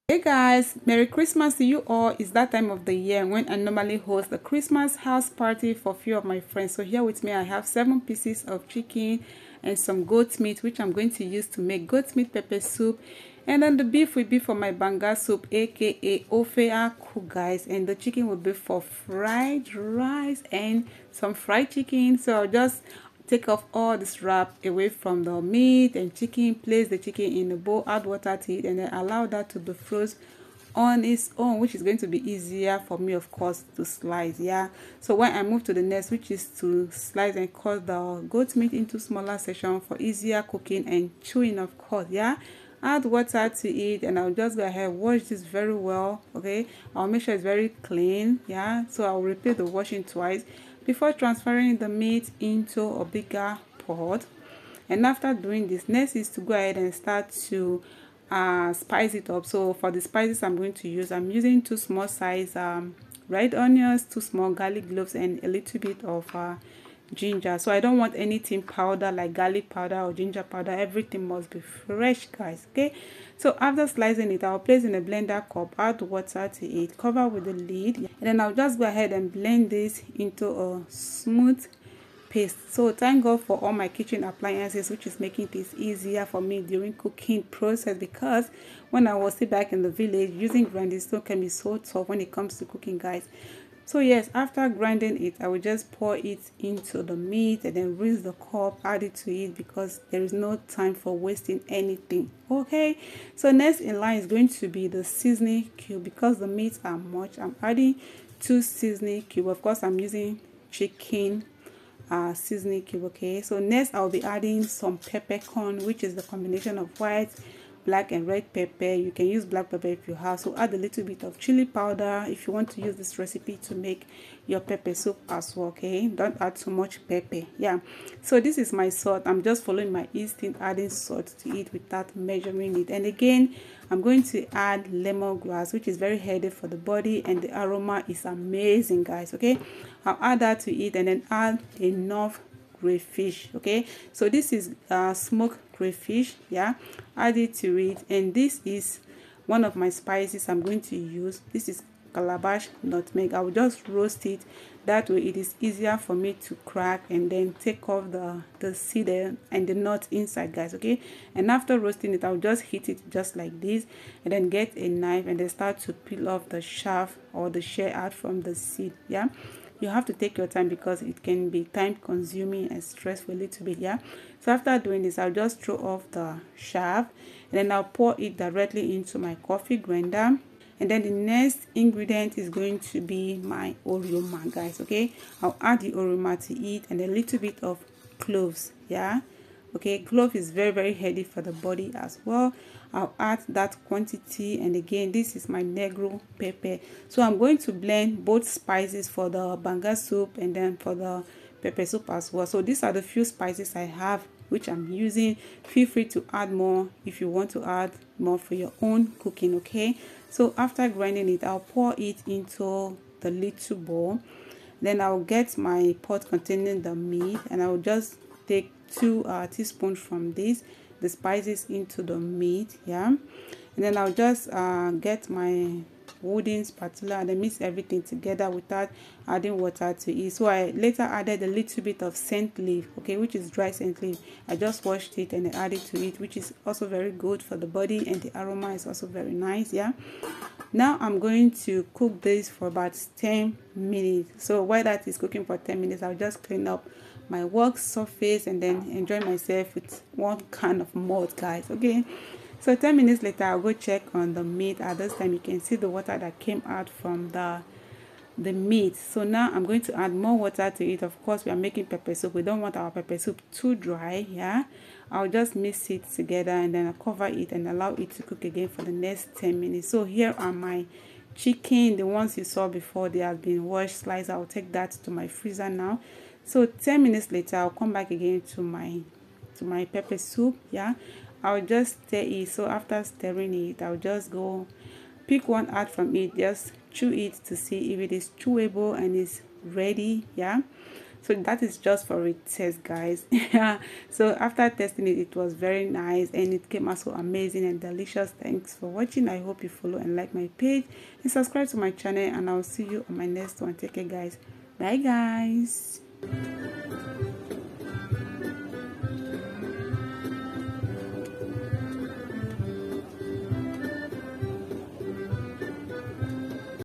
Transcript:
Hey guys, Merry Christmas to you all. It's that time of the year when I normally host a Christmas house party for a few of my friends. So here with me I have 7 pieces of chicken and some goat meat, which I'm going to use to make goat meat pepper soup. And then the beef will be for my banga soup, aka ofe aku, guys. And the chicken will be for fried rice and some fried chicken. So I'll just take off all this wrap away from the meat and chicken, place the chicken in a bowl, add water to it, and then allow that to defrost on its own, which is going to be easier for me, of course, to slice. Yeah, so when I move to the next, which is to slice and cut the goat meat into smaller sections for easier cooking and chewing, of course. Yeah, add water to it, and I'll just go ahead wash this very well. Okay, I'll make sure it's very clean. Yeah, so I'll repeat the washing twice before transferring the meat into a bigger pot. And after doing this, next is to go ahead and start to spice it up. So for the spices I'm using 2 small size red onions, 2 small garlic cloves, and a little bit of ginger. So I don't want anything powder like garlic powder or ginger powder. Everything must be fresh, guys. Okay, so after slicing it, I'll place in a blender cup, add water to it, cover with the lid, and then I'll just go ahead and blend this into a smooth paste. So thank God for all my kitchen appliances, which is making this easier for me during cooking process, because when I was still back in the village, using grinding stone can be so tough when it comes to cooking, guys. So yes, after grinding it, I will just pour it into the meat and then rinse the cup, add it to it, because there is no time for wasting anything. Okay, so next in line is going to be the seasoning cube. Because the meats are much, I'm adding 2 seasoning cube. Of course, I'm using chicken seasoning cube. Okay, so next I'll be adding some peppercorn, which is the combination of white, black, and red pepper. You can use black pepper if you have. So add a little bit of chili powder if you want to use this recipe to make your pepper soup as well. Okay, don't add too much pepper. Yeah, so this is my salt. I'm just following my instinct, adding salt to it without measuring it. And again, I'm going to add lemongrass, which is very healthy for the body, and the aroma is amazing, guys. Okay, I'll add that to it, and then add enough crayfish. Okay, so this is smoked crayfish. Yeah, add it to it, and this is one of my spices I'm going to use. This is calabash nutmeg. I will just roast it. That way it is easier for me to crack and then take off the seed and the nut inside, guys. Okay, and after roasting it, I'll just heat it just like this, and then get a knife and then start to peel off the shaft or the shell out from the seed. Yeah, you have to take your time because it can be time consuming and stressful a little bit. Yeah, so after doing this, I'll just throw off the shaft, and then I'll pour it directly into my coffee grinder. And then the next ingredient is going to be my aroma, guys. Okay, I'll add the aroma to it and a little bit of cloves. Yeah, okay, clove is very healthy for the body as well. I'll add that quantity, and again, this is my negro pepper. So I'm going to blend both spices for the banga soup and then for the pepper soup as well. So these are the few spices I have which I'm using. Feel free to add more if you want to add more for your own cooking. Okay, so after grinding it, I'll pour it into the little bowl. Then I'll get my pot containing the meat, and I'll just take 2 teaspoons from this, the spices, into the meat. Yeah, and then I'll just get my wooden spatula and then mix everything together without adding water to it. So I later added a little bit of scent leaf, okay, which is dry scent leaf. I just washed it and added to it, which is also very good for the body, and the aroma is also very nice. Yeah, now I'm going to cook this for about 10 minutes. So while that is cooking for 10 minutes, I'll just clean up my work surface and then enjoy myself with 1 can of malt, guys. Okay, so 10 minutes later, I'll go check on the meat. At this time, you can see the water that came out from the meat. So now I'm going to add more water to it. Of course, we are making pepper soup. We don't want our pepper soup too dry. Yeah, I'll just mix it together and then I'll cover it and allow it to cook again for the next 10 minutes. So here are my chicken, the ones you saw before. They have been washed, sliced. I'll take that to my freezer now. So 10 minutes later, I'll come back again to my pepper soup. Yeah, I'll just stir it. So after stirring it, I'll just go pick one out from it, just chew it to see if it is chewable and is ready. Yeah, So that is just for a test, guys. So after testing it, it was very nice and it came out so amazing and delicious. Thanks for watching. I hope you follow and like my page and subscribe to my channel, and I'll see you on my next one. Take care, guys. Bye, guys.